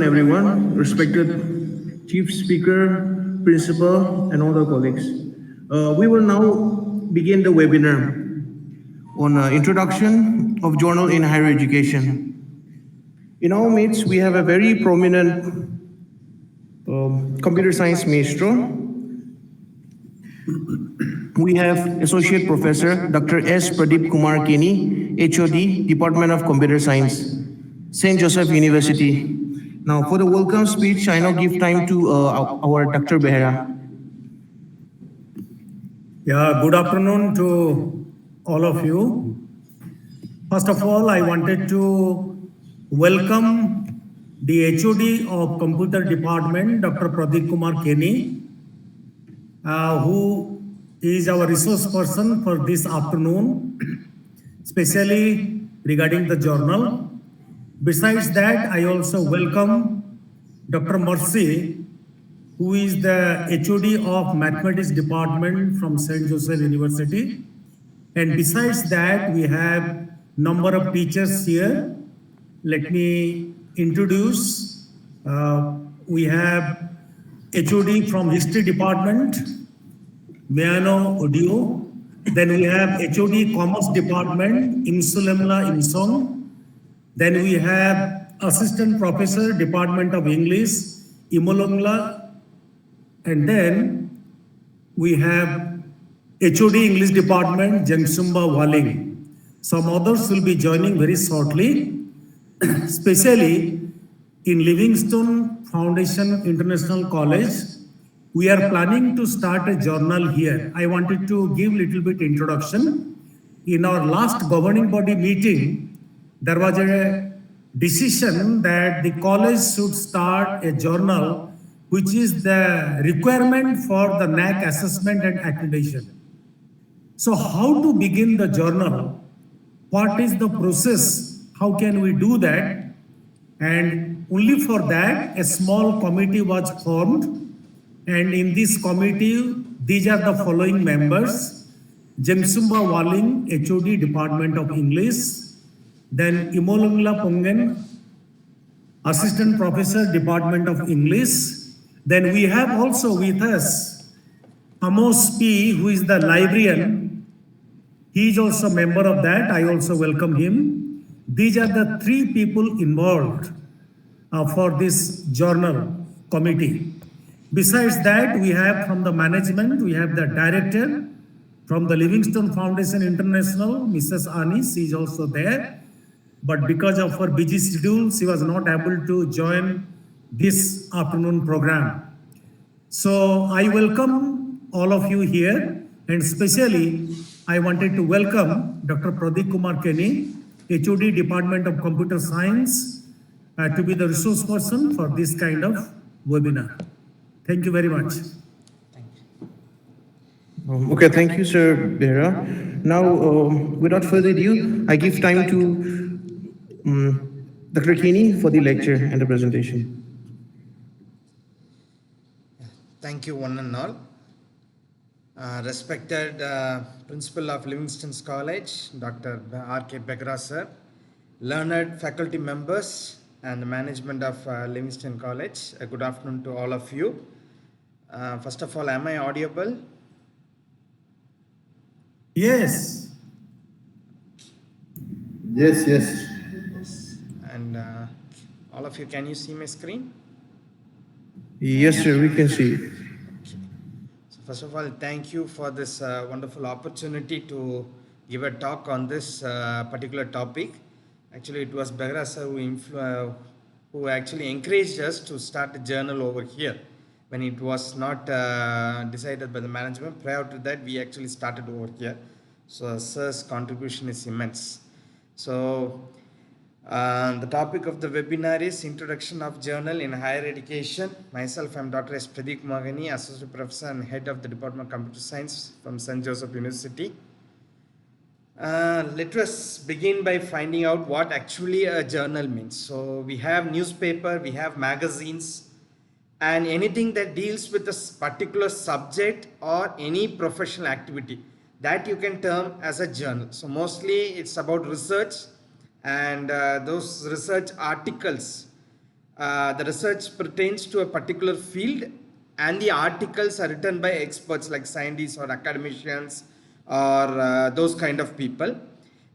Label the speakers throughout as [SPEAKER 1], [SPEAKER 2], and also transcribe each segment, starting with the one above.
[SPEAKER 1] Everyone, respected chief speaker, principal, and all the colleagues. We will now begin the webinar on introduction of journal in higher education. In our midst, we have a very prominent computer science maestro. We have Associate Professor Dr. S. Pradeep Kumar Kenny, HOD, Department of Computer Science, St. Joseph University. Now, for the welcome speech, I now give time to our Dr. Behra.
[SPEAKER 2] Yeah, good afternoon to all of you. First of all, I wanted to welcome the HOD of Computer Department, Dr. Pradeep Kumar Kenny, who is our resource person for this afternoon, especially regarding the journal. Besides that, I also welcome Dr. Mercy, who is the HOD of Mathematics Department from St. Joseph University. And besides that, we have number of teachers here. Let me introduce. We have HOD from History Department, Meano Odio. Then we have HOD Commerce Department, Imsulemla Imsong. Then we have Assistant Professor, Department of English, Imolongla. And then we have HOD English Department, Jemsumba Waling. Some others will be joining very shortly, especially in Livingstone Foundation International College. We are planning to start a journal here. I wanted to give a little bit introduction. In our last governing body meeting, there was a decision that the college should start a journal which is the requirement for the NAC assessment and accreditation. So how to begin the journal? What is the process? How can we do that? And only for that, a small committee was formed. And in this committee, these are the following members. Jemsumba Waling, HOD, Department of English. Then Imolungla Pongen, Assistant Professor, Department of English. Then we have also with us Amos P., who is the librarian. He is also a member of that. I also welcome him. These are the three people involved for this journal committee. Besides that, we have from the management, we have the director from the Livingstone Foundation International, Mrs. Anis, she is also there. But because of her busy schedule, she was not able to join this afternoon program. So I welcome all of you here, and especially I wanted to welcome Dr. Pradeep Kumar Kenny, HOD Department of Computer Science, to be the resource person for this kind of webinar. Thank you very much.
[SPEAKER 1] Okay, thank you, Sir Behra. Now, without further ado, I give time to Dr. Kenny for the lecture and the presentation.
[SPEAKER 3] Thank you, one and all. Respected Principal of Livingstone College, Dr. R.K. Begra sir, learned faculty members and the management of Livingstone College, good afternoon to all of you. First of all, am I audible?
[SPEAKER 2] Yes.
[SPEAKER 4] Yes.
[SPEAKER 3] And all of you, can you see my screen?
[SPEAKER 1] Yes, sir, we can see it.
[SPEAKER 3] So first of all, thank you for this wonderful opportunity to give a talk on this particular topic. Actually, it was Begra sir who actually encouraged us to start a journal over here when it was not decided by the management. Prior to that, we actually started over here. So sir's contribution is immense. So the topic of the webinar is Introduction of Journal in Higher Education. Myself, I am Dr. S. Pradeep Mahani, Associate Professor and Head of the Department of Computer Science from St. Joseph University. Let us begin by finding out what actually a journal means. So we have newspaper, we have magazines, and anything that deals with a particular subject or any professional activity that you can term as a journal. So mostly it's about research, and those research articles the research pertains to a particular field and the articles are written by experts like scientists or academicians or those kind of people,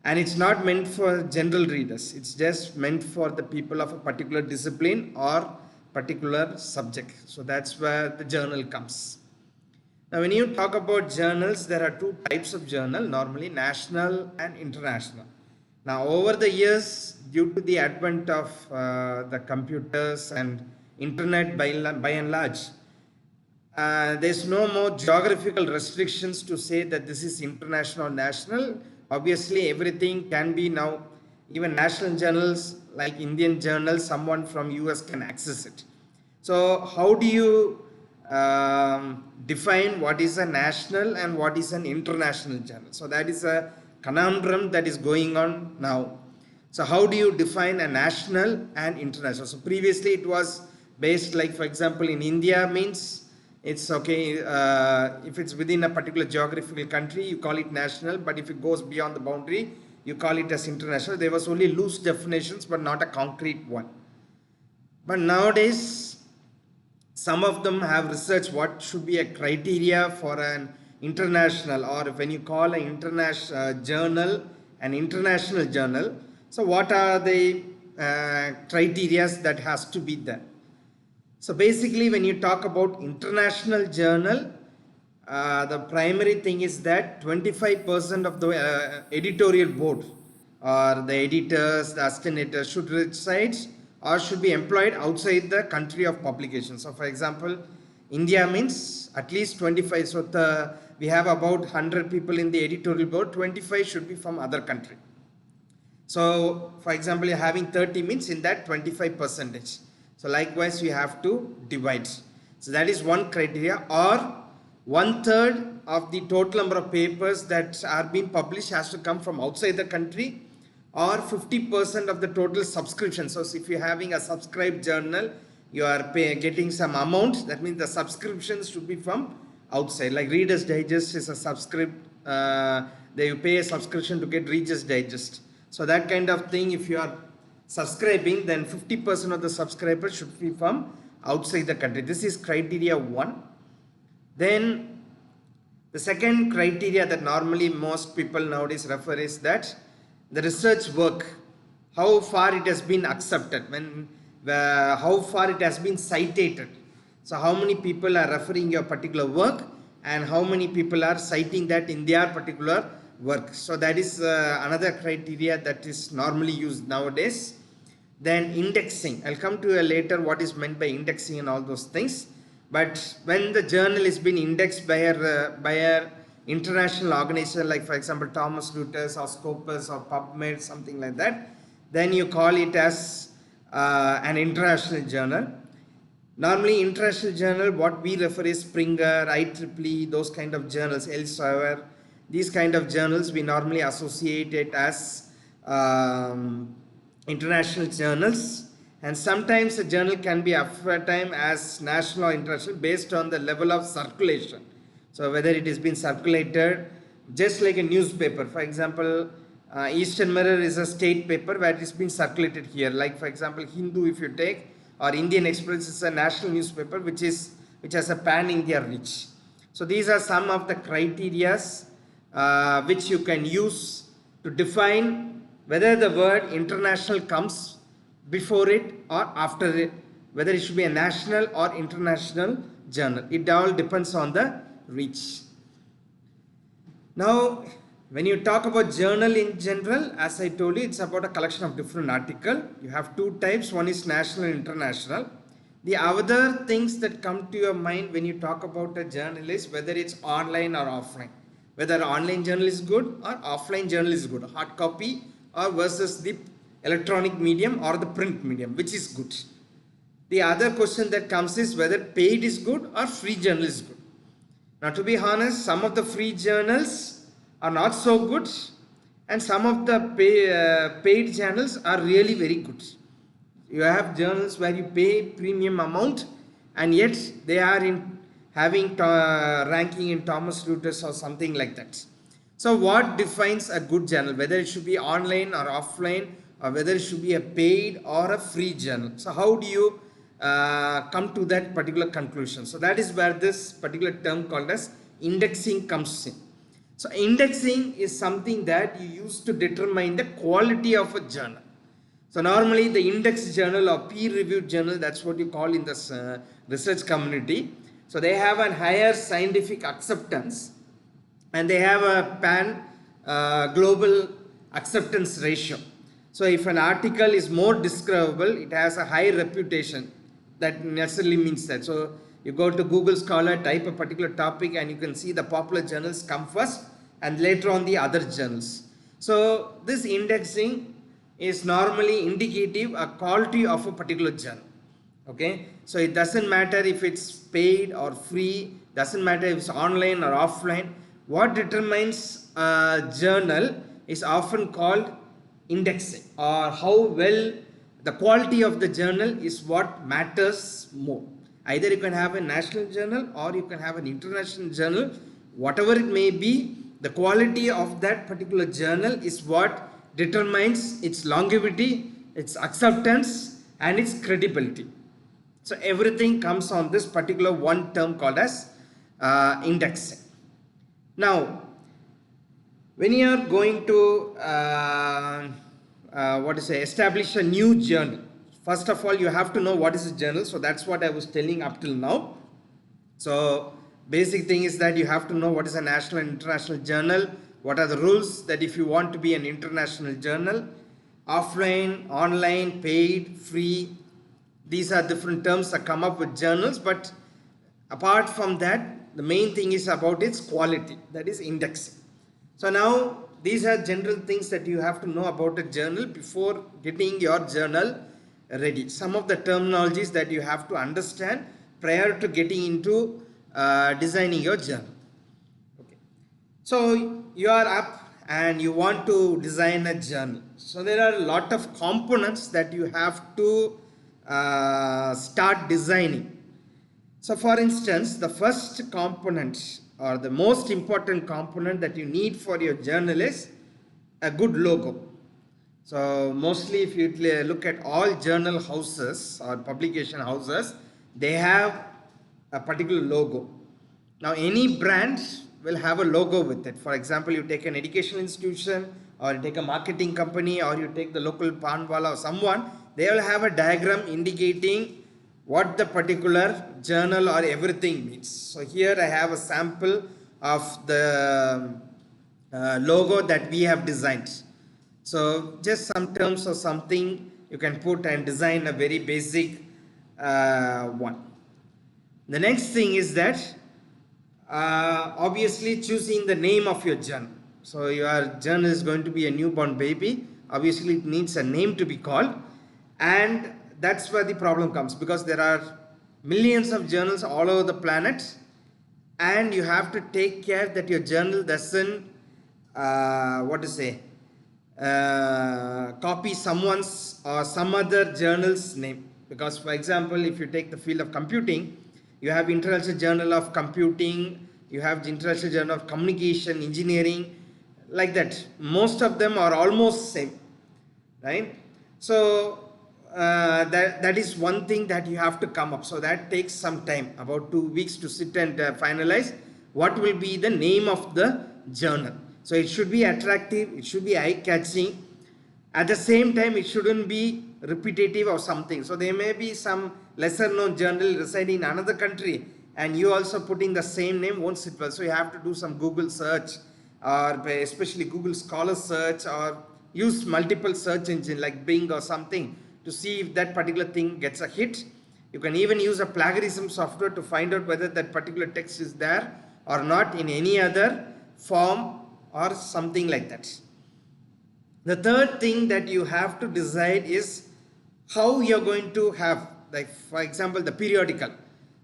[SPEAKER 3] and it's not meant for general readers. It's just meant for the people of a particular discipline or particular subject. So that's where the journal comes. Now when you talk about journals, there are two types of journal, normally national and international. Now over the years, due to the advent of the computers and internet by and large, there's no more geographical restrictions to say that this is international or national. Obviously everything can be now, even national journals like Indian journals, someone from US can access it. So how do you define what is a national and what is an international journal? So that is a conundrum that is going on now. So how do you define a national and international? So previously it was based, like for example in India means it's okay, if it's within a particular geographical country you call it national, but if it goes beyond the boundary you call it as international. There was only loose definitions but not a concrete one. But nowadays some of them have researched what should be a criteria for an international, or when you call an international journal an international journal, so what are the criteria that has to be there? So basically when you talk about international journal, the primary thing is that 25% of the editorial board or the editors, the assistant editors should reside or should be employed outside the country of publication. So for example, India means at least 25. So we have about 100 people in the editorial board, 25 should be from other country. So for example, you're having 30 means in that 25%. So likewise you have to divide. So that is one criteria, or 1/3 of the total number of papers that are being published has to come from outside the country, or 50% of the total subscription. So if you're having a subscribed journal, you are getting some amount, that means the subscriptions should be from outside. Like Reader's Digest is a they pay a subscription to get Reader's Digest. So that kind of thing, if you are subscribing, then 50% of the subscribers should be from outside the country. This is criteria 1. Then the second criteria that normally most people nowadays refer is that the research work, how far it has been accepted, how far it has been cited. So how many people are referring your particular work and how many people are citing that in their particular work. So that is another criteria that is normally used nowadays. Then indexing, I'll come to later what is meant by indexing and all those things. But when the journal is being indexed by a international organization, like for example Thomson Reuters or Scopus or PubMed, something like that, then you call it as an international journal. Normally international journal, what we refer is Springer, IEEE, those kind of journals, Elsevier. These kind of journals we normally associate it as international journals, and sometimes a journal can be advertised as national or international based on the level of circulation. So whether it is being circulated just like a newspaper. For example, Eastern Mirror is a state paper where it is being circulated here. Like for example, Hindu if you take, or Indian Express is a national newspaper which has a pan-India reach. So these are some of the criteria which you can use to define whether the word international comes before it or after it, whether it should be a national or international journal. It all depends on the reach. Now when you talk about journal in general, as I told you, it's about a collection of different articles. You have two types, one is national and international. The other things that come to your mind when you talk about a journal is whether it's online or offline. Whether online journal is good or offline journal is good, hard copy or versus the electronic medium or the print medium, which is good. The other question that comes is whether paid is good or free journal is good. Now to be honest, some of the free journals are not so good and some of the paid journals are really very good. You have journals where you pay premium amount and yet they are having ranking in Thomson Reuters or something like that. So what defines a good journal, whether it should be online or offline or whether it should be a paid or a free journal. So how do you come to that particular conclusion? So that is where this particular term called as indexing comes in. So indexing is something that you use to determine the quality of a journal. So normally the index journal or peer reviewed journal, that's what you call in this research community. So they have a higher scientific acceptance and they have a pan global acceptance ratio. So if an article is more discoverable, it has a high reputation. That necessarily means that. So you go to Google Scholar, type a particular topic and you can see the popular journals come first and later on the other journals. So this indexing is normally indicative of quality of a particular journal. Okay, so it doesn't matter if it's paid or free, doesn't matter if it's online or offline. What determines a journal is often called indexing, or how well the quality of the journal is what matters more. Either you can have a national journal or you can have an international journal. Whatever it may be, the quality of that particular journal is what determines its longevity, its acceptance and its credibility. So everything comes on this particular one term called as indexing. Now, when you are going to establish a new journal, first of all you have to know what is a journal. So that's what I was telling up till now. So basic thing is that you have to know what is a national and international journal, what are the rules that if you want to be an international journal, offline, online, paid, free. These are different terms that come up with journals, but apart from that, the main thing is about its quality, that is indexing. So now these are general things that you have to know about a journal before getting your journal ready. Some of the terminologies that you have to understand prior to getting into designing your journal. Okay. So you are up and you want to design a journal. So there are a lot of components that you have to start designing. So for instance, the first component or the most important component that you need for your journal is a good logo. So mostly if you look at all journal houses or publication houses, they have a particular logo. Now any brand will have a logo with it. For example, you take an educational institution or you take a marketing company or you take the local panwala or someone, they will have a diagram indicating what the particular journal or everything means. So here I have a sample of the logo that we have designed. So just some terms or something you can put and design a very basic one. The next thing is that obviously choosing the name of your journal. So your journal is going to be a newborn baby. Obviously it needs a name to be called, and that's where the problem comes, because there are millions of journals all over the planet and you have to take care that your journal doesn't copy someone's or some other journal's name. Because for example, if you take the field of computing, you have International Journal of Computing, you have the International Journal of Communication, Engineering, like that. Most of them are almost same, right? So that is one thing that you have to come up. So that takes some time, about 2 weeks, to sit and finalize what will be the name of the journal. So it should be attractive, it should be eye-catching. At the same time, it shouldn't be repetitive or something. So there may be some lesser known journal residing in another country and you also putting the same name won't sit well. So you have to do some Google search, or especially Google Scholar search, or use multiple search engine like Bing or something to see if that particular thing gets a hit. You can even use a plagiarism software to find out whether that particular text is there or not in any other form or something like that. The third thing that you have to decide is how you're going to have, like for example, the periodical.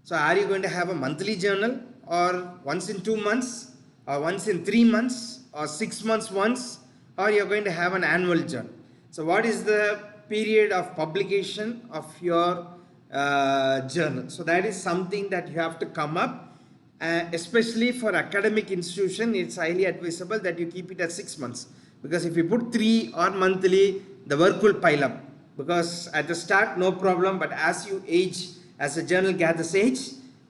[SPEAKER 3] So are you going to have a monthly journal, or once in 2 months, or once in 3 months, or 6 months once, or you're going to have an annual journal? So what is the period of publication of your journal? So that is something that you have to come up. Especially for academic institution, it's highly advisable that you keep it at 6 months, because if you put 3 or monthly, the work will pile up, because at the start no problem, but as you age, as the journal gathers age,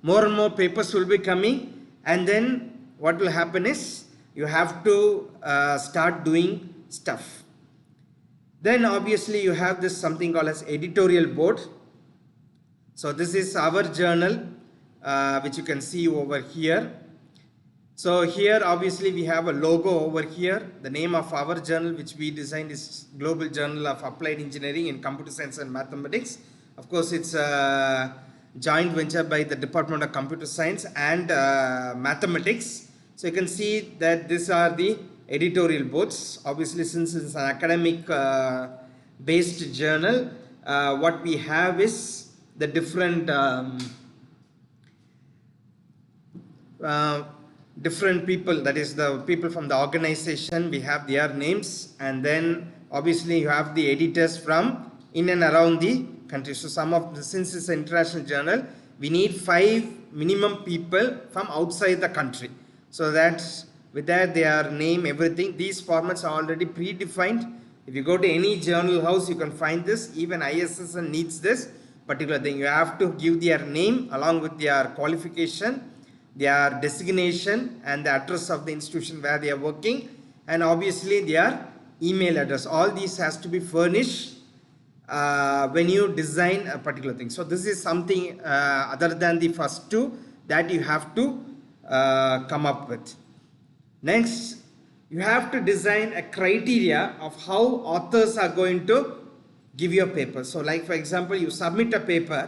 [SPEAKER 3] more and more papers will be coming, and then what will happen is you have to start doing stuff. Then obviously you have this something called as editorial board. So this is our journal, which you can see over here. So here obviously we have a logo over here. The name of our journal which we designed is Global Journal of Applied Engineering in Computer Science and Mathematics. Of course, it's a joint venture by the Department of Computer Science and Mathematics. So you can see that these are the editorial boards. Obviously, since it's an academic based journal, what we have is the different different people, that is the people from the organization, we have their names, and then obviously you have the editors from in and around the country. So some of the, since it's an international journal, we need 5 minimum people from outside the country, so that with that their name, everything, these formats are already predefined. If you go to any journal house, you can find this. Even ISSN needs this particular thing. You have to give their name along with their qualification, their designation, and the address of the institution where they are working, and obviously their email address. All these has to be furnished when you design a particular thing. So this is something other than the first 2 that you have to come up with. Next, you have to design a criteria of how authors are going to give you a paper. So like for example, you submit a paper,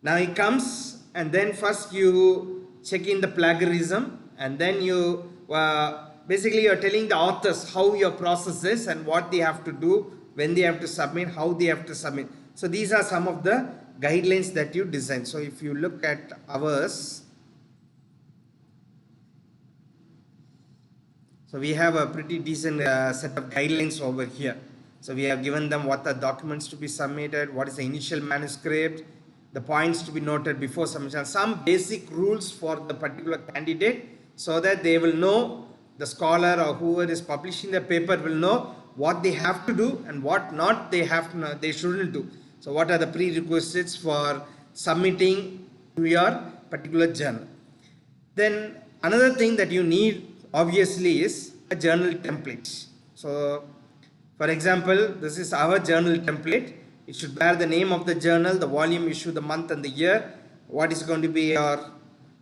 [SPEAKER 3] now it comes, and then first you check in the plagiarism, and then you basically you're telling the authors how your process is and what they have to do, when they have to submit, how they have to submit. So these are some of the guidelines that you design. So if you look at ours, so we have a pretty decent set of guidelines over here. So we have given them what are documents to be submitted, what is the initial manuscript, the points to be noted before submission, some basic rules for the particular candidate, so that they will know, the scholar or whoever is publishing the paper will know what they have to do and what not they have to, they shouldn't do. So what are the prerequisites for submitting to your particular journal. Then another thing that you need obviously is a journal template. So for example, this is our journal template. It should bear the name of the journal, the volume, issue, the month and the year, what is going to be your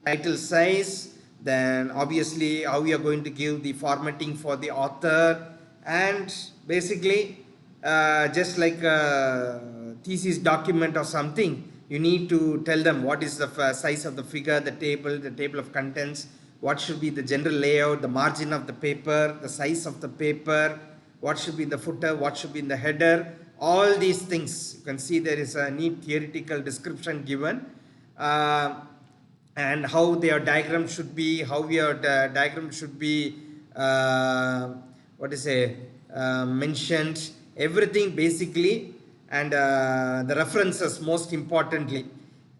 [SPEAKER 3] title size, then obviously how we are going to give the formatting for the author, and basically just like a thesis document or something, you need to tell them what is the size of the figure, the table of contents, what should be the general layout, the margin of the paper, the size of the paper, what should be in the footer, what should be in the header. All these things, you can see there is a neat theoretical description given, and how their diagram should be, how your diagram should be mentioned, everything basically, and the references most importantly,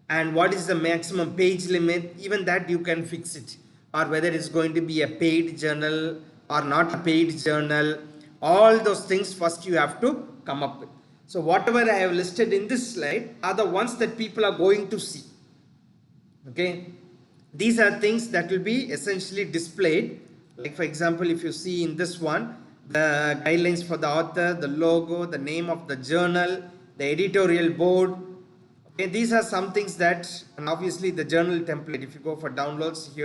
[SPEAKER 3] and what is the maximum page limit, even that you can fix it, or whether it's going to be a paid journal or not a paid journal. All those things first you have to come up with. So whatever I have listed in this slide are the ones that people are going to see. Okay, these are things that will be essentially displayed. Like for example, if you see in this one, the guidelines for the author, the logo, the name of the journal, the editorial board. Okay, these are some things that, and obviously the journal template. If you go for downloads, you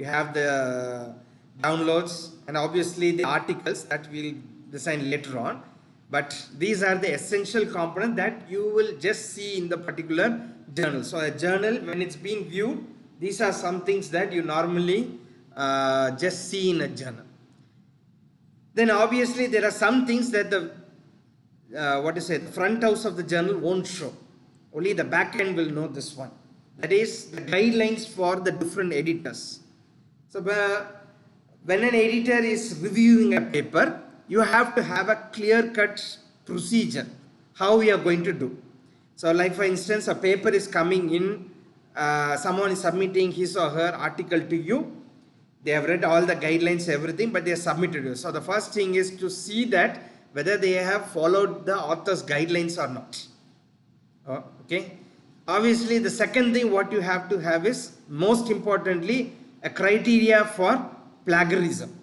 [SPEAKER 3] have the downloads, and obviously the articles that we'll design later on. But these are the essential components that you will just see in the particular journal. So a journal, when it's being viewed, these are some things that you normally just see in a journal. Then obviously there are some things that the the front house of the journal won't show. Only the back end will know this one. That is the guidelines for the different editors. So when an editor is reviewing a paper, you have to have a clear-cut procedure how we are going to do. So like for instance, a paper is coming in, someone is submitting his or her article to you. They have read all the guidelines, everything, but they have submitted you. So the first thing is to see that whether they have followed the author's guidelines or not. Okay. Obviously, the second thing what you have to have is, most importantly, a criteria for plagiarism.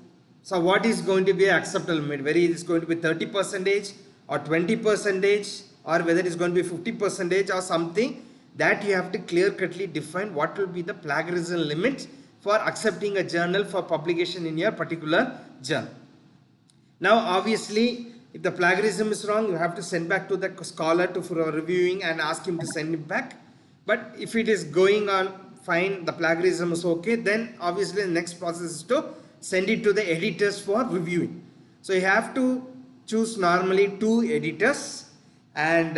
[SPEAKER 3] So what is going to be acceptable limit? Whether it is going to be 30% or 20%, or whether it is going to be 50% or something, that you have to clear-cutly define what will be the plagiarism limit for accepting a journal for publication in your particular journal. Now, obviously, if the plagiarism is wrong, you have to send back to the scholar for reviewing and ask him to send it back. But if it is going on fine, the plagiarism is okay, then obviously the next process is to send it to the editors for reviewing. So you have to choose normally 2 editors, and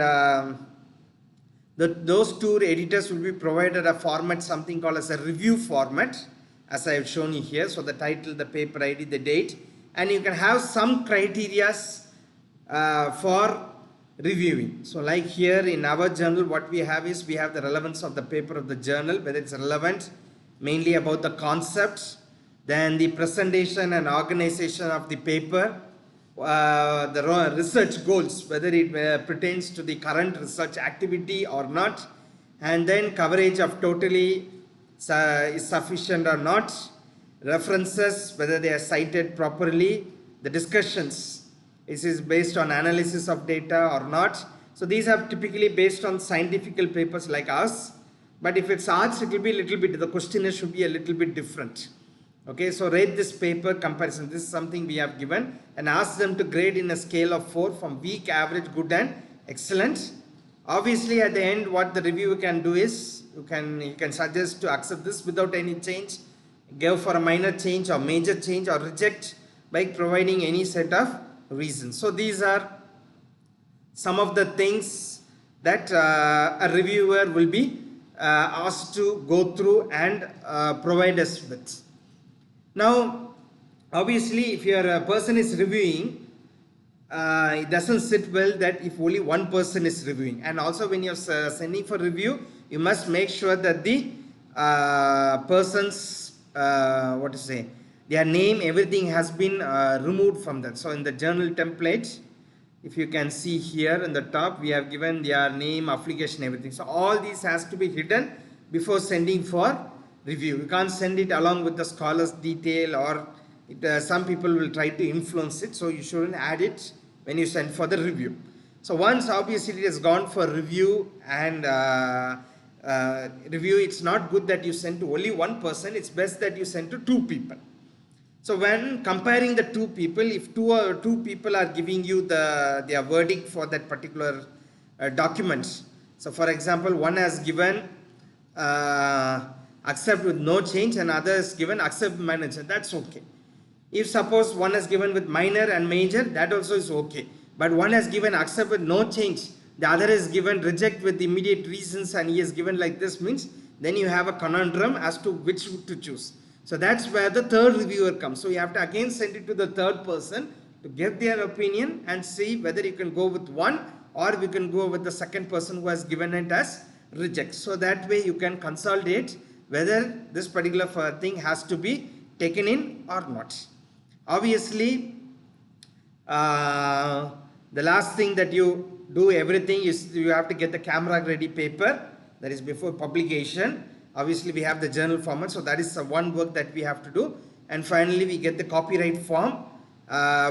[SPEAKER 3] those 2 editors will be provided a format, something called as a review format, as I have shown you here. So the title, the paper ID, the date, and you can have some criteria for reviewing. So like here in our journal, what we have is, we have the relevance of the paper of the journal, whether it's relevant, mainly about the concepts, then the presentation and organization of the paper, the research goals, whether it pertains to the current research activity or not, and then coverage of totally is sufficient or not, references, whether they are cited properly, the discussions, is based on analysis of data or not. So these are typically based on scientific papers like us, but if it's arts, it will be a little bit, the questionnaire should be a little bit different. Okay, so rate this paper comparison. This is something we have given, and ask them to grade in a scale of 4 from weak, average, good and excellent. Obviously at the end, what the reviewer can do is, you can suggest to accept this without any change, give for a minor change or major change, or reject by providing any set of reasons. So these are some of the things that a reviewer will be asked to go through and provide us with. Now, obviously, if your person is reviewing, it doesn't sit well that if only one person is reviewing. And also when you're sending for review, you must make sure that the person's, their name, everything has been removed from that. So in the journal template, if you can see here in the top, we have given their name, application, everything. So all these has to be hidden before sending for review. You can't send it along with the scholar's detail, or some people will try to influence it. So you shouldn't add it when you send for the review. So once obviously it has gone for review and review, it's not good that you send to only one person. It's best that you send to 2 people. So when comparing the 2 people, if two people are giving you their verdict for that particular document. So for example, one has given accept with no change, and other is given accept with minor change, that's okay. If suppose one is given with minor and major, that also is okay. But one has given accept with no change, the other is given reject with immediate reasons, and he is given like this, means then you have a conundrum as to which to choose. So that's where the third reviewer comes. So you have to again send it to the third person to get their opinion and see whether you can go with one, or we can go with the second person who has given it as reject. So that way you can consolidate whether this particular thing has to be taken in or not. Obviously, the last thing that you do everything is you have to get the camera ready paper, that is before publication. Obviously we have the journal format, so that is one work that we have to do. And finally we get the copyright form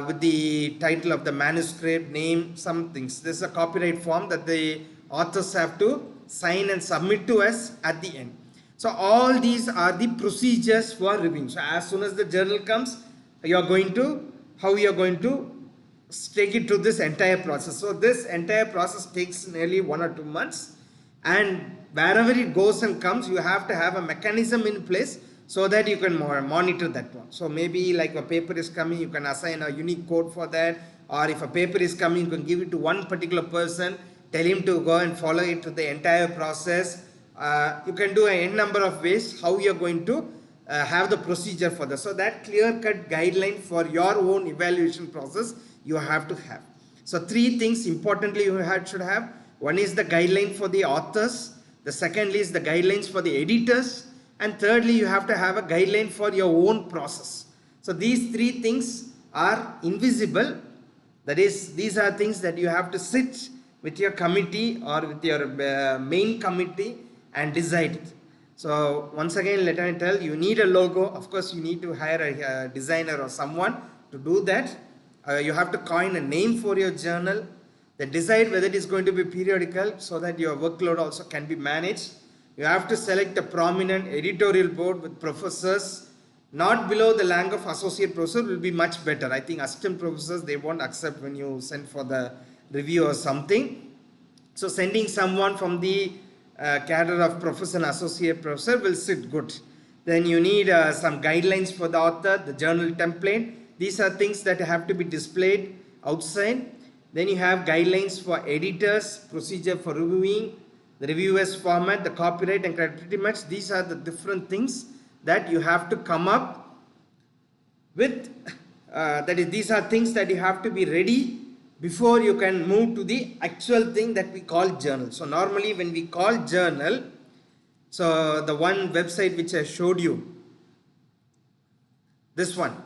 [SPEAKER 3] with the title of the manuscript, name, some things. This is a copyright form that the authors have to sign and submit to us at the end. So all these are the procedures for reviewing. So as soon as the journal comes, you are going to, how you are going to take it to this entire process. So this entire process takes nearly 1 or 2 months, and wherever it goes and comes, you have to have a mechanism in place so that you can monitor that one. So maybe like a paper is coming, you can assign a unique code for that, or if a paper is coming, you can give it to one particular person, tell him to go and follow it to the entire process. You can do a n number of ways how you are going to have the procedure for this. So that clear-cut guideline for your own evaluation process you have to have. So 3 things importantly you should have. One is the guideline for the authors, the second is the guidelines for the editors, and thirdly you have to have a guideline for your own process. So these 3 things are invisible. That is, these are things that you have to sit with your committee or with your main committee and decide it. So once again, let me tell you, need a logo. Of course, you need to hire a designer or someone to do that. You have to coin a name for your journal. Then decide whether it is going to be periodical so that your workload also can be managed. You have to select a prominent editorial board with professors. Not below the rank of associate professor will be much better. I think assistant professors, they won't accept when you send for the review or something. So sending someone from the cadre of professor and associate professor will sit good. Then you need some guidelines for the author, the journal template. These are things that have to be displayed outside. Then you have guidelines for editors, procedure for reviewing, the reviewers format, the copyright, and pretty much these are the different things that you have to come up with. That is, these are things that you have to be ready before you can move to the actual thing that we call journal. So normally when we call journal, so the one website which I showed you, this one.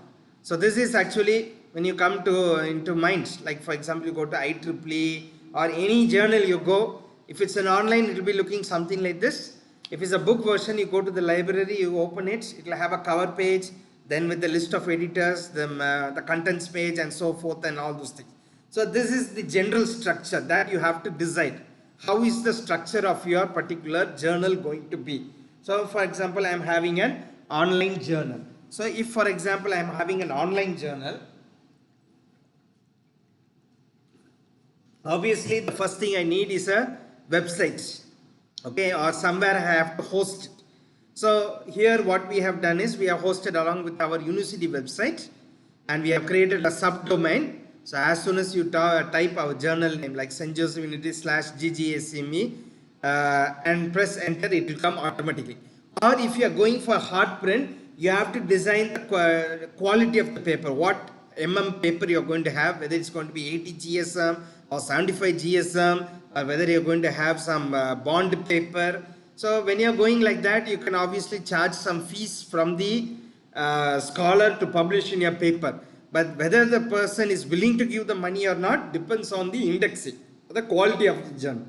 [SPEAKER 3] So this is actually when you come to into mind, like for example you go to IEEE or any journal you go, if it's an online it will be looking something like this. If it's a book version, you go to the library, you open it, it will have a cover page, then with the list of editors, the contents page and so forth and all those things. So this is the general structure that you have to decide. How is the structure of your particular journal going to be? So for example, I am having an online journal. So if for example I am having an online journal, obviously the first thing I need is a website, okay, or somewhere I have to host it. So here what we have done is we have hosted along with our university website and we have created a subdomain. So as soon as you type our journal name like St. Joseph University /GGSME and press enter, it will come automatically. Or if you are going for hard print, you have to design the quality of the paper, what paper you are going to have, whether it's going to be 80 GSM or 75 GSM, or whether you're going to have some bond paper. So when you're going like that, you can obviously charge some fees from the scholar to publish in your paper. But whether the person is willing to give the money or not depends on the indexing, the quality of the journal.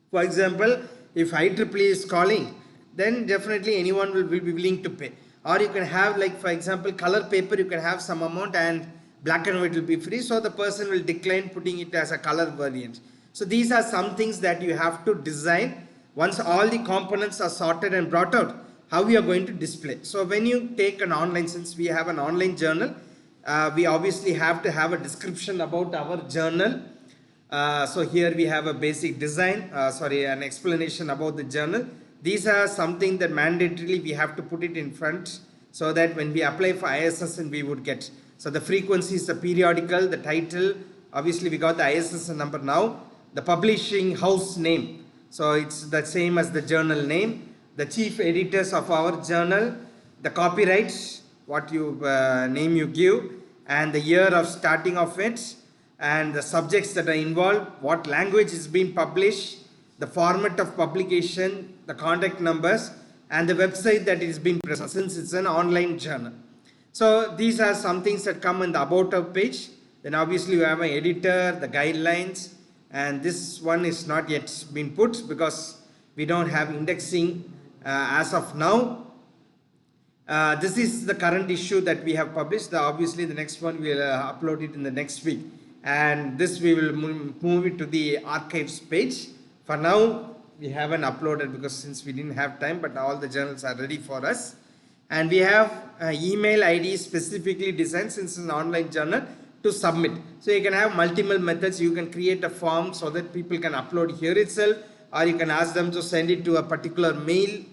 [SPEAKER 3] For example, if IEEE is calling, then definitely anyone will be willing to pay. Or you can have, like for example, color paper, you can have some amount and black and white will be free. So the person will decline putting it as a color variant. So these are some things that you have to design. Once all the components are sorted and brought out, how we are going to display. So when you take an online, since we have an online journal, we obviously have to have a description about our journal. So here we have a basic design, an explanation about the journal. These are something that mandatorily we have to put it in front so that when we apply for ISSN we would get. So the frequency is the periodical, the title, obviously we got the ISSN number now, the publishing house name. So it's the same as the journal name, the chief editors of our journal, the copyrights, what you name you give, and the year of starting of it, and the subjects that are involved, what language is being published, the format of publication, the contact numbers, and the website that is being present since it's an online journal. So these are some things that come in the about us page. Then obviously you have an editor, the guidelines, and this one is not yet been put because we don't have indexing as of now. This is the current issue that we have published. Obviously the next one we will upload it in the next week, and this we will move it to the archives page. For now we haven't uploaded because since we didn't have time, but all the journals are ready for us. And we have email ID specifically designed, since it's an online journal, to submit. So you can have multiple methods. You can create a form so that people can upload here itself, or you can ask them to send it to a particular mail.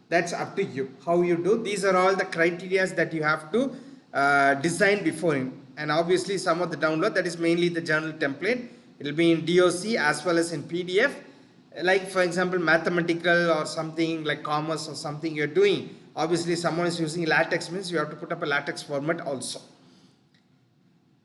[SPEAKER 3] That's up to you how you do. These are all the criteria that you have to design before him. And obviously some of the download, that is mainly the journal template. It will be in DOC as well as in PDF. Like for example mathematical or something like commerce or something you're doing, obviously someone is using latex, means you have to put up a latex format also.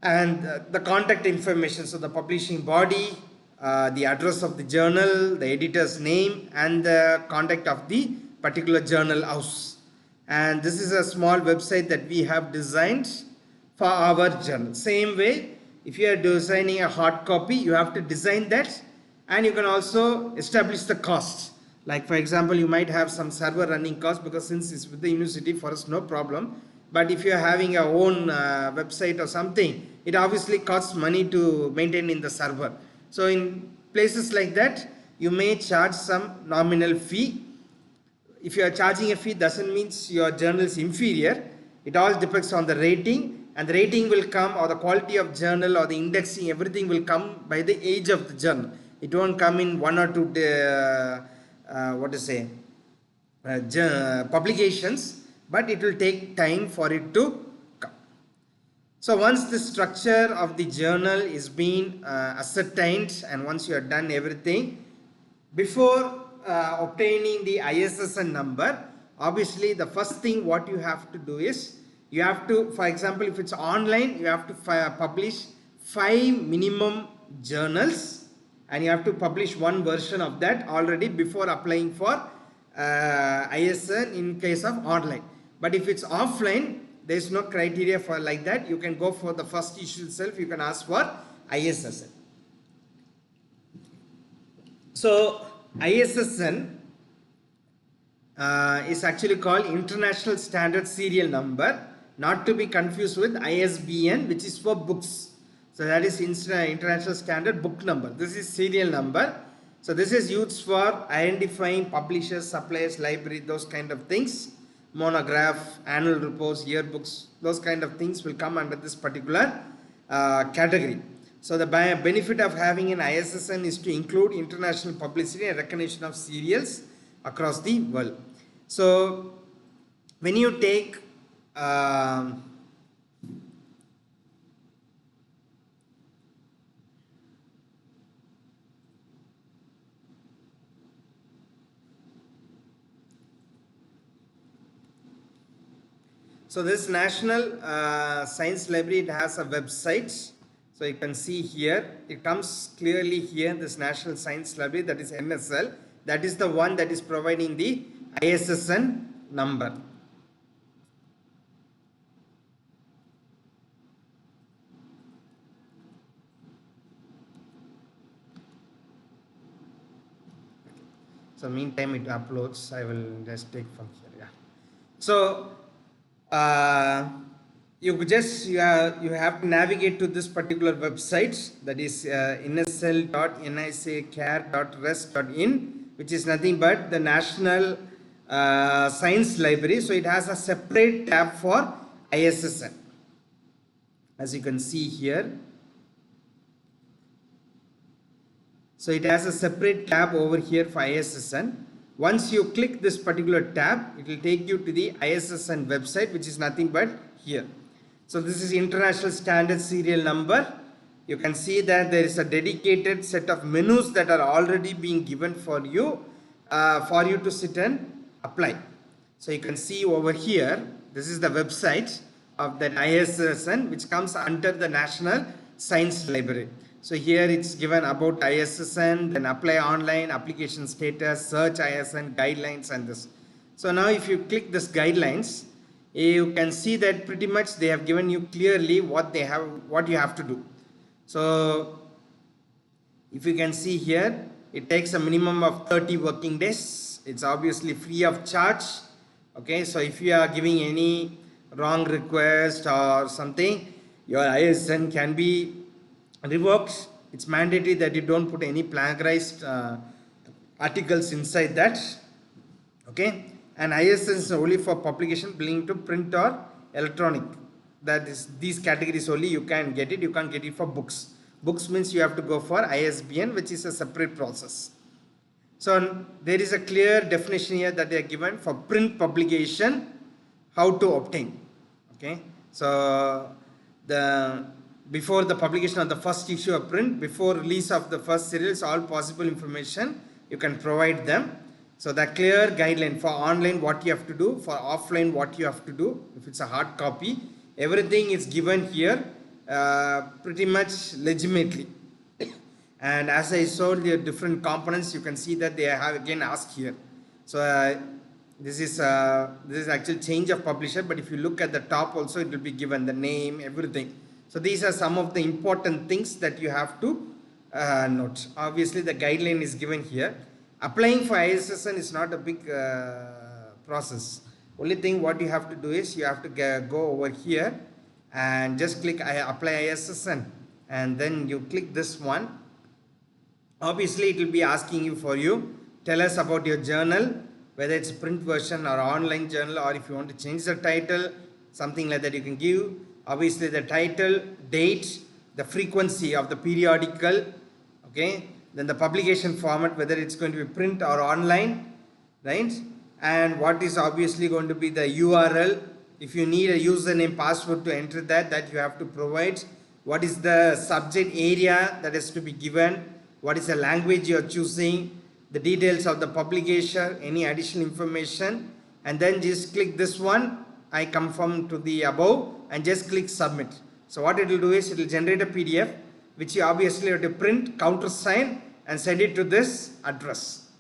[SPEAKER 3] And the contact information, so the publishing body, the address of the journal, the editor's name, and the contact of the particular journal house. And this is a small website that we have designed for our journal. Same way If you are designing a hard copy, you have to design that, and you can also establish the cost. Like for example, you might have some server running cost, because since it's with the university, for us no problem. But if you are having your own website or something, it obviously costs money to maintain in the server. So in places like that, you may charge some nominal fee. If you are charging a fee, doesn't mean your journal is inferior. It all depends on the rating, and the rating will come, or the quality of journal, or the indexing, everything will come by the age of the journal. It won't come in one or two publications, but it will take time for it to come. So once the structure of the journal is being ascertained, and once you have done everything, before obtaining the ISSN number, obviously the first thing what you have to do is, you have to, for example, if it's online, you have to publish 5 minimum journals, and you have to publish one version of that already before applying for ISSN in case of online. But if it's offline, there is no criteria for like that. You can go for the first issue itself, you can ask for ISSN. So ISSN is actually called International Standard Serial Number, not to be confused with ISBN, which is for books. So that is International Standard Book Number. This is serial number. So this is used for identifying publishers, suppliers, library, those kind of things. Monograph, annual reports, yearbooks, those kind of things will come under this particular category. So the benefit of having an ISSN is to include international publicity and recognition of serials across the world. So when you take so this National Science Library, it has a website. So you can see here, it comes clearly here, this National Science Library, that is NSL. That is the one that is providing the ISSN number. So meantime it uploads, I will just take from here. Yeah. So you have to navigate to this particular website, that is nsl.nisacare.res.in, which is nothing but the National Science Library. So it has a separate tab for ISSN, as you can see here. So it has a separate tab over here for ISSN. Once you click this particular tab, it will take you to the ISSN website, which is nothing but here. So this is International Standard Serial Number. You can see that there is a dedicated set of menus that are already being given for you to sit and apply. So you can see over here, this is the website of that ISSN, which comes under the National Science Library. So here it's given about ISSN, then apply online, application status, search ISSN, guidelines, and this. So now if you click this guidelines, you can see that pretty much they have given you clearly what you have to do. So if you can see here, it takes a minimum of 30 working days. It's obviously free of charge. Okay, so if you are giving any wrong request or something, your ISSN can be revoked. It's mandatory that you don't put any plagiarized articles inside that. Okay, and ISSN is only for publication belonging to print or electronic. That is, these categories only you can get it. You can't get it for books. Books means you have to go for ISBN, which is a separate process. So there is a clear definition here that they are given for print publication, how to obtain. Okay, so before the publication of the first issue of print, before release of the first serials, all possible information you can provide them. So the clear guideline for online, what you have to do, for offline, what you have to do. If it's a hard copy, everything is given here pretty much legitimately. And as I showed the different components, you can see that they have again asked here. So this is actually change of publisher, but if you look at the top also, it will be given the name, everything. So these are some of the important things that you have to note. Obviously the guideline is given here. Applying for ISSN is not a big process. Only thing what you have to do is you have to go over here and just click apply ISSN, and then you click this one. Obviously it will be asking you for you tell us about your journal, whether it's print version or online journal, or if you want to change the title, something like that you can give. Obviously the title, date, the frequency of the periodical, okay, then the publication format, whether it's going to be print or online, right, and what is obviously going to be the URL. If you need a username, password to enter that you have to provide. What is the subject area that is to be given, what is the language you are choosing, the details of the publication, any additional information, and then just click this one, I confirm to the above, and just click submit. So what it will do is it will generate a PDF which you obviously have to print, countersign, and send it to this address.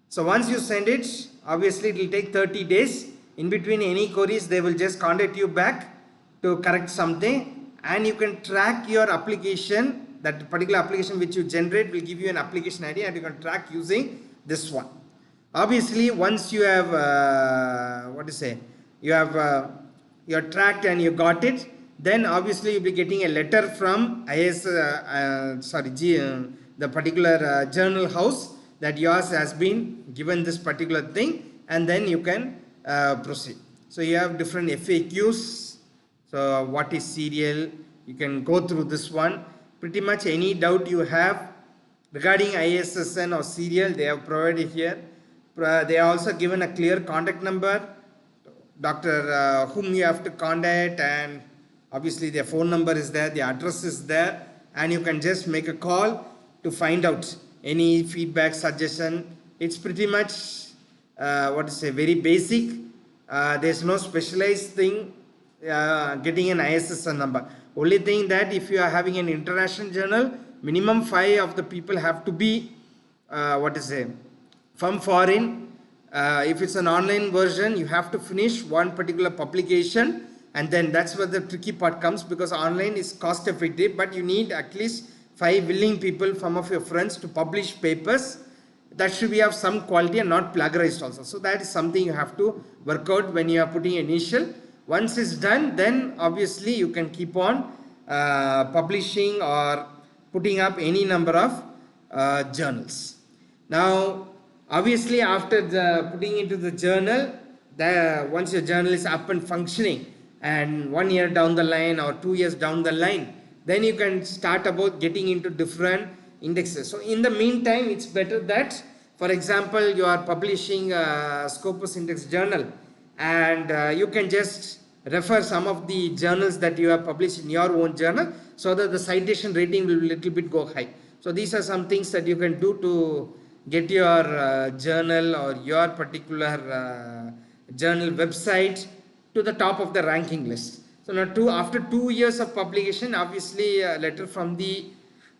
[SPEAKER 3] So once you send it, obviously it will take 30 days. In between any queries, they will just contact you back to correct something, and you can track your application. That particular application which you generate will give you an application ID, and you can track using this one. Obviously once you have you have tracked and you got it, then obviously you'll be getting a letter from the particular journal house that yours has been given this particular thing, and then you can proceed. So you have different FAQs. So what is serial, you can go through this one. Pretty much any doubt you have regarding ISSN or serial, they have provided here. They are also given a clear contact number, doctor whom you have to contact, and obviously their phone number is there, the address is there, and you can just make a call to find out any feedback, suggestion. It's pretty much very basic. There's no specialized thing getting an ISSN number. Only thing that if you are having an international journal, minimum 5 of the people have to be from foreign. If it's an online version, you have to finish one particular publication, and then that's where the tricky part comes, because online is cost effective, but you need at least 5 willing people, some of your friends, to publish papers that should be of some quality and not plagiarized also. So that is something you have to work out when you are putting initial. Once it's done, then obviously you can keep on publishing or putting up any number of journals. Now obviously after the putting into the journal, once your journal is up and functioning, and 1 year down the line or 2 years down the line, then you can start about getting into different indexes. So in the meantime, it's better that, for example, you are publishing a Scopus Index journal, and you can just refer some of the journals that you have published in your own journal, so that the citation rating will little bit go high. So these are some things that you can do to get your journal or your particular journal website to the top of the ranking list. So now after 2 years of publication, obviously a letter from the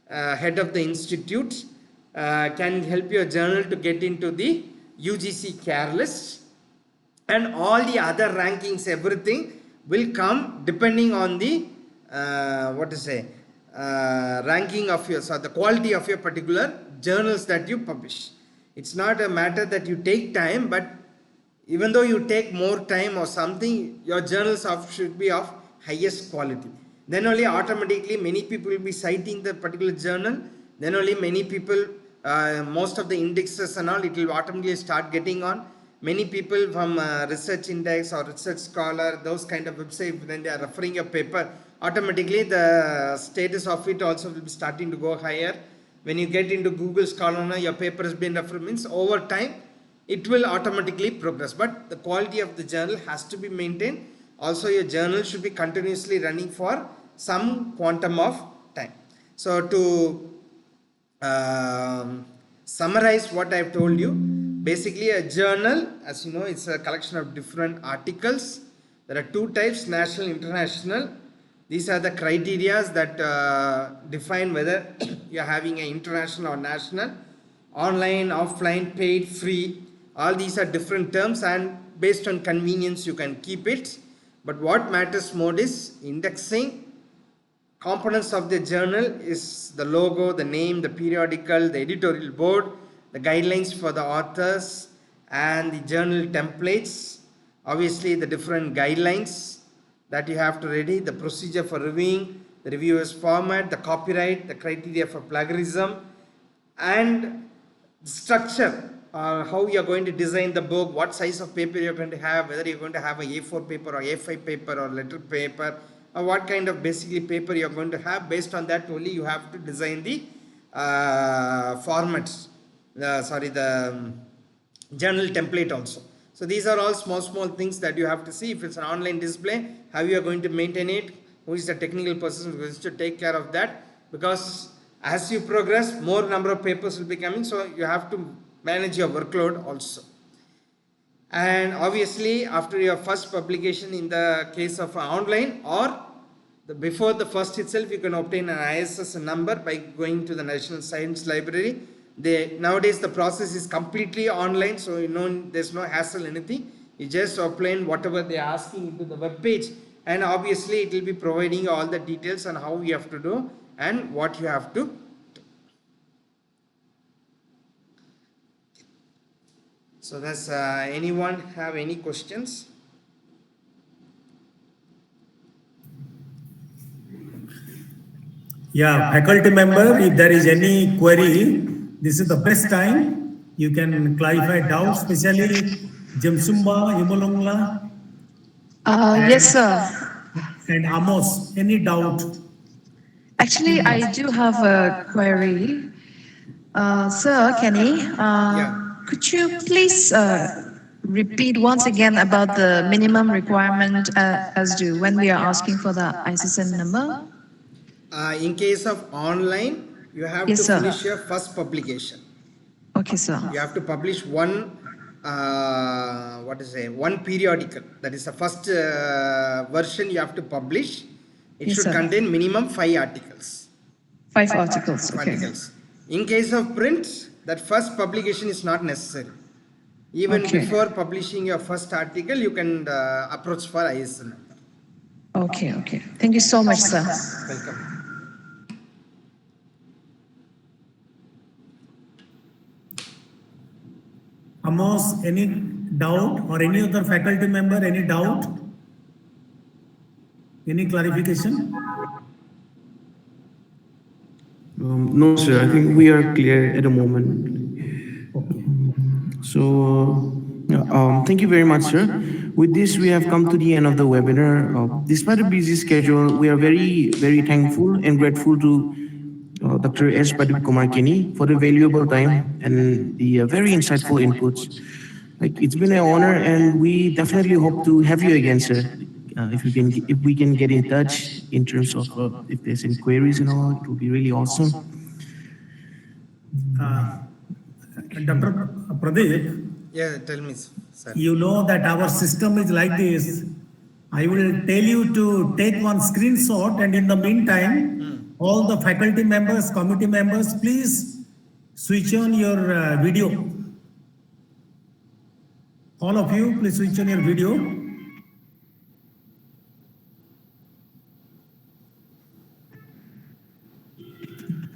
[SPEAKER 3] head of the institute can help your journal to get into the UGC care list, and all the other rankings, everything will come depending on the ranking of your, so the quality of your particular journals that you publish. It's not a matter that you take time, but even though you take more time or something, your journals should be of highest quality. Then only automatically many people will be citing the particular journal. Then only many people, most of the indexes and all, it will automatically start getting on. Many people from Research Index or Research Scholar, those kind of websites, when they are referring your paper, automatically the status of it also will be starting to go higher. When you get into Google Scholar, your paper has been referred, means over time it will automatically progress. But the quality of the journal has to be maintained. Also your journal should be continuously running for some quantum of time. So to summarize what I have told you, basically a journal, as you know, it's a collection of different articles. There are 2 types, national, international. These are the criteria that define whether you are having an international or national, online, offline, paid, free. All these are different terms, and based on convenience you can keep it. But what matters more is indexing, components of the journal is the logo, the name, the periodical, the editorial board, the guidelines for the authors, and the journal templates. Obviously, the different guidelines that you have to ready, the procedure for reviewing, the reviewer's format, the copyright, the criteria for plagiarism, and structure, how you are going to design the book, what size of paper you are going to have, whether you are going to have a A4 paper or A5 paper or letter paper, or what kind of basically paper you are going to have. Based on that only you have to design the formats, the journal template also. So these are all small things that you have to see. If it's an online display, how you are going to maintain it, who is the technical person who is to take care of that, because as you progress, more number of papers will be coming, so you have to manage your workload also. And obviously, after your first publication, in the case of online, or before the first itself, you can obtain an ISSN number by going to the National Science Library. Nowadays the process is completely online, so there's no hassle, anything. You just apply whatever they are asking into the web page, and obviously it will be providing all the details on how you have to do and what you have to do. So does anyone have any questions?
[SPEAKER 2] Yeah, faculty member, if there is any query, this is the best time. You can clarify doubts, especially Jamsumba, Imolongla,
[SPEAKER 4] Yes, sir.
[SPEAKER 2] and Amos. Any doubt?
[SPEAKER 4] Actually, I do have a query. Sir, Kenny, could you please repeat once again about the minimum requirement as due when we are asking for the ISSN number?
[SPEAKER 3] In case of online, you have
[SPEAKER 4] Yes,
[SPEAKER 3] to
[SPEAKER 4] sir.
[SPEAKER 3] finish your first publication.
[SPEAKER 4] Okay, sir.
[SPEAKER 3] You have to publish one one periodical. That is the first version you have to publish. It
[SPEAKER 4] Yes,
[SPEAKER 3] should
[SPEAKER 4] sir.
[SPEAKER 3] contain minimum 5 articles.
[SPEAKER 4] 5 articles. Okay.
[SPEAKER 3] Articles. In case of print, that first publication is not necessary. Even
[SPEAKER 4] Okay.
[SPEAKER 3] before publishing your first article, you can approach for ISSN number.
[SPEAKER 4] Okay, okay. Thank you so much, sir.
[SPEAKER 3] Welcome.
[SPEAKER 2] Amos, any doubt, or any other faculty member, any doubt? Any clarification?
[SPEAKER 1] No, sir. I think we are clear at the moment. So, thank you very much, sir. With this, we have come to the end of the webinar. Despite a busy schedule, we are very, very thankful and grateful to Dr. S. Pradeep Kumar Kenny for the valuable time and the very insightful inputs. Like, it's been an honor, and we definitely hope to have you again, sir. If we can get in touch in terms of if there's any queries and all, it would be really awesome.
[SPEAKER 2] Dr. Pradeep,
[SPEAKER 3] Yeah, tell me, sir.
[SPEAKER 2] you know that our system is like this. I will tell you to take one screenshot, and in the meantime, all the faculty members, committee members, please switch on your video. All of you, please switch on your video.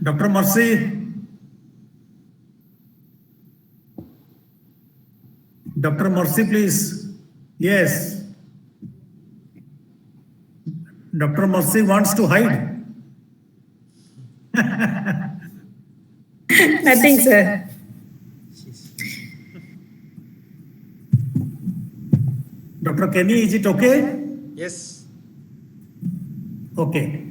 [SPEAKER 2] Dr. Mercy. Dr. Mercy, please. Yes. Dr. Mercy wants to hide.
[SPEAKER 5] Nothing, sir.
[SPEAKER 2] Dr. Kenny, is it okay?
[SPEAKER 3] Yes.
[SPEAKER 2] Okay.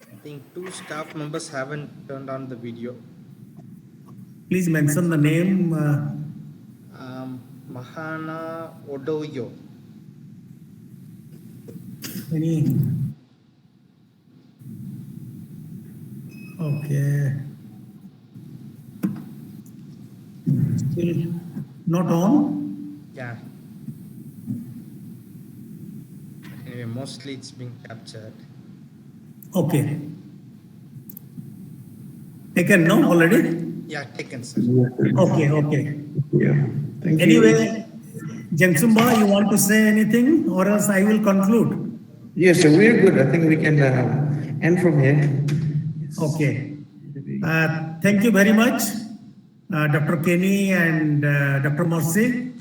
[SPEAKER 3] I think 2 staff members haven't turned on the video.
[SPEAKER 2] Please mention the name.
[SPEAKER 3] Mahana Odoyo.
[SPEAKER 2] Any? Okay. Still not on?
[SPEAKER 3] Yeah. Anyway, mostly it's being captured.
[SPEAKER 2] Okay. Taken, no, already?
[SPEAKER 3] Yeah, taken, sir.
[SPEAKER 2] Okay, okay.
[SPEAKER 1] Yeah. Thank you.
[SPEAKER 2] Anyway, Jemsumba, you want to say anything or else I will conclude?
[SPEAKER 1] Yes, sir, we're good. I think we can end from here.
[SPEAKER 2] Okay. Thank you very much, Dr. Kenny and Dr. Morsi.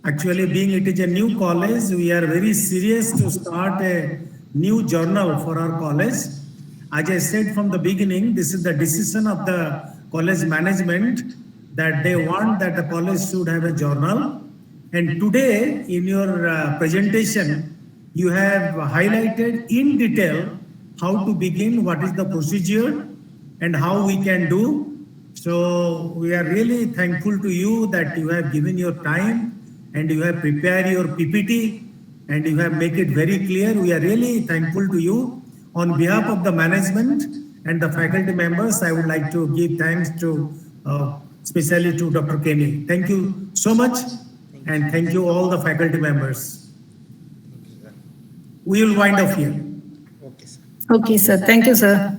[SPEAKER 2] Actually, being it is a new college, we are very serious to start a new journal for our college. As I said from the beginning, this is the decision of the college management that they want that the college should have a journal. And today, in your presentation, you have highlighted in detail how to begin, what is the procedure, and how we can do. So we are really thankful to you that you have given your time and you have prepared your PPT and you have made it very clear. We are really thankful to you. On behalf of the management and the faculty members, I would like to give thanks to especially to Dr. Kenny. Thank you so much, and thank you all the faculty members. We will wind up here.
[SPEAKER 3] Okay, sir.
[SPEAKER 5] Okay, sir. Thank you, sir.